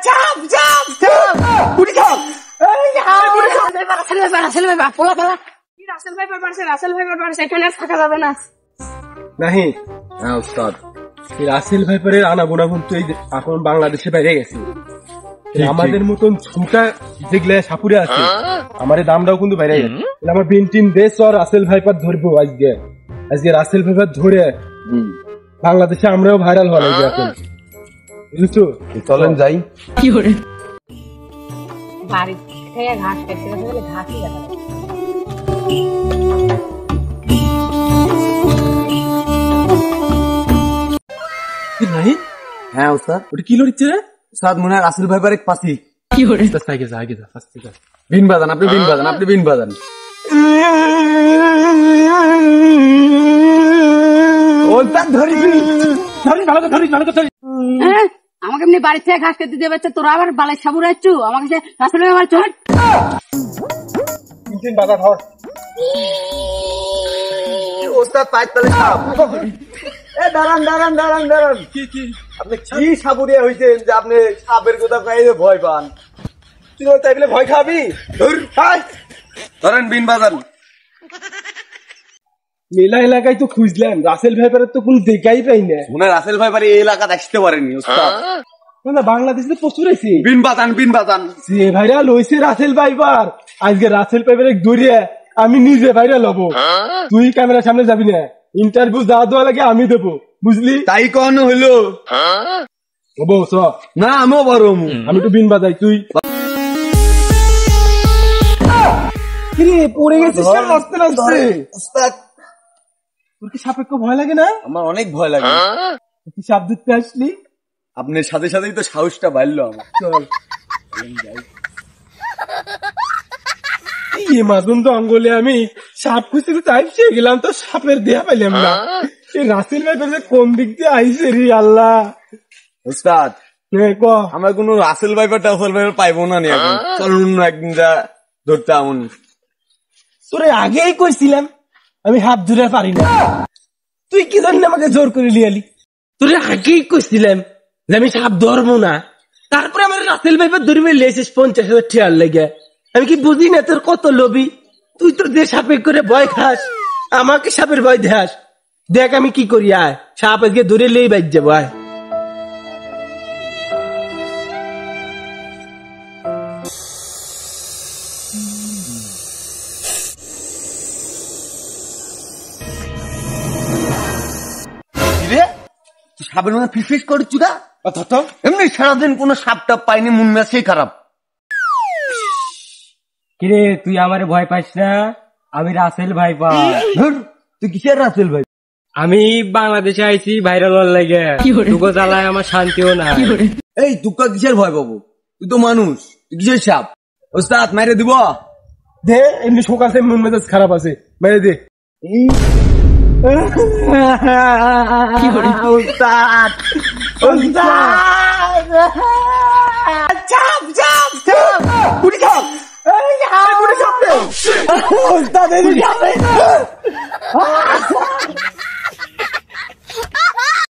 চাপ চাপ চাপ পুরি খাও রাসেল ভাই পোলা পোলা রাসেল ভাই পারছে এখানে থাকা যাবে না নাহি। হ্যাঁ উস্তাদ, রাসেল ভাই পরে আনা গোনা কিন্তু এখন বাংলাদেশে বাইরে গেছে। আমাদের মতন ছুটা যেগুলা সাপুরে আছে আমার দামটাও কিন্তু বাইরে গেছে। আমার বিনটিন দেশ আর রাসেল ভাইপার ধরবো আজকে রাসেল ভাইপার ধরে বাংলাদেশে আমরাও ভাইরাল হওয়া লাগবে এখন, বুঝছো? চলেন যাই। কি করে বাড়ি থেকে ঘাস খেতে গেলে ঘাসই গেল। হ্যাঁ উস্তাদ, ওটা কি লড়িচ্ছে রে? উস্তাদ মনে হয় রাসেল ভাইপার এক পাশি। কি করে বিন বাজান, আপনি বিন বাজান, আপনি বিন বাজান। আমাকে এমনি বাড়ি থেকে ঘাস খেতে দিয়ে তোরা আবার বালাই সাবুর আসছু আমাকে রাসেল ভাই চল বাধা ধর ওস্তাদ পাঁচতলে সাপ। দাঁড়ান দাঁড়ান দাঁড়ান দাঁড়ান, আপনি কি সাবুরিয়া হয়েছেন যে আপনি সাপের কথা পাইলে ভয় পান? তুই তাই বলে ভয় খাবি? ধরেন বিন বাজান। মেলা এলাকায় তো খুঁজলাম, রাসেল ভাইপারের তো কোন দেখাই পাই না। মনে হয় রাসেল ভাইপার এই এলাকা আসতে পারেনি উস্তাদ। না বাংলাদেশে প্রচুর আছে। বিন বাজান বিন বাজান, যে ভাইরাল হয়েছে রাসেল ভাইপার, আজকে রাসেল ভাইপারে দৌড়িয়ে আমি নিজে ভাইরাল হবো। তুই ক্যামেরার সামনে যাবি না, ইন্টারভিউ যা দেওয়া লাগে আমি দেবো, বুঝলি? তাই কোন হইলো হবো না? আমিও বড় আমি তো বিন বাজাই, তুই পড়ে গেছিস আসতে আসতে। উস্তাদ তোর কি সাপে খুব ভয় লাগে না? আমার অনেক ভয় লাগে। তুই সাপ ধরতে আসলি, আপনার সাথে সাথেই তো সাহসটা বাড়লো আমার। চল মাঝুন তো অঙ্গলে আমি সাপ খুঁজতে চাইছি গেলাম তো সাপের দেয়া পাইলাম না। এই রাসেল ভাই কোন দিক দিয়ে আইসে রে আল্লাহ। উস্তাদ আমার কোন রাসেল ভাইপার টাসেল ভাইপার পাইবো না এখন, চলুন একদিন যা ধরতে আমন। তোরে আগেই কইছিলাম আমি হাত ধরে পারি না, তুই কি জানি আমাকে জোর করে লিয়ালি। তোরে আগেই কইছিলাম যে আমি সাপ ধরবো না, তারপরে আমার রাসেল ভাইপার ধরবে লেছিস 50,000 টাকার লেগে। আমি কি বুঝি না তোর কত লোভী? তুই তো যে সাপে করে ভয় খাস, আমাকে সাপের ভয় দেখাস। দেখ আমি কি করি, আয় সাপ আজকে ধরে লেই বাইর যাবো, আয়। সাপের মধ্যে ফিস করছু না? এমনি সারাদিন কোন সাপ টাপ পাইনি, মন মেসেই খারাপ। কিরে তুই আমারে ভয় পাইস না? আমি রাসেল ভাইপার। তুই কিসের রাসেল ভাই? আমি বাংলাদেশে আইছি ভাইরাল হওয়ার লাগে, তোকে জ্বালায় আমার শান্তিও না। এই তুকা কিসের ভয় পাবো? তুই তো মানুষ, তুই কিসের সাপ? ওস্তাদ মেরে দিব দে, এমনি সকাল থেকে মন মেজাজ খারাপ আছে, মেরে দে। উস্তাদ উস্তাদ চাপ চাপ চাপ পুরি খাও পুরি খাও উস্তাদ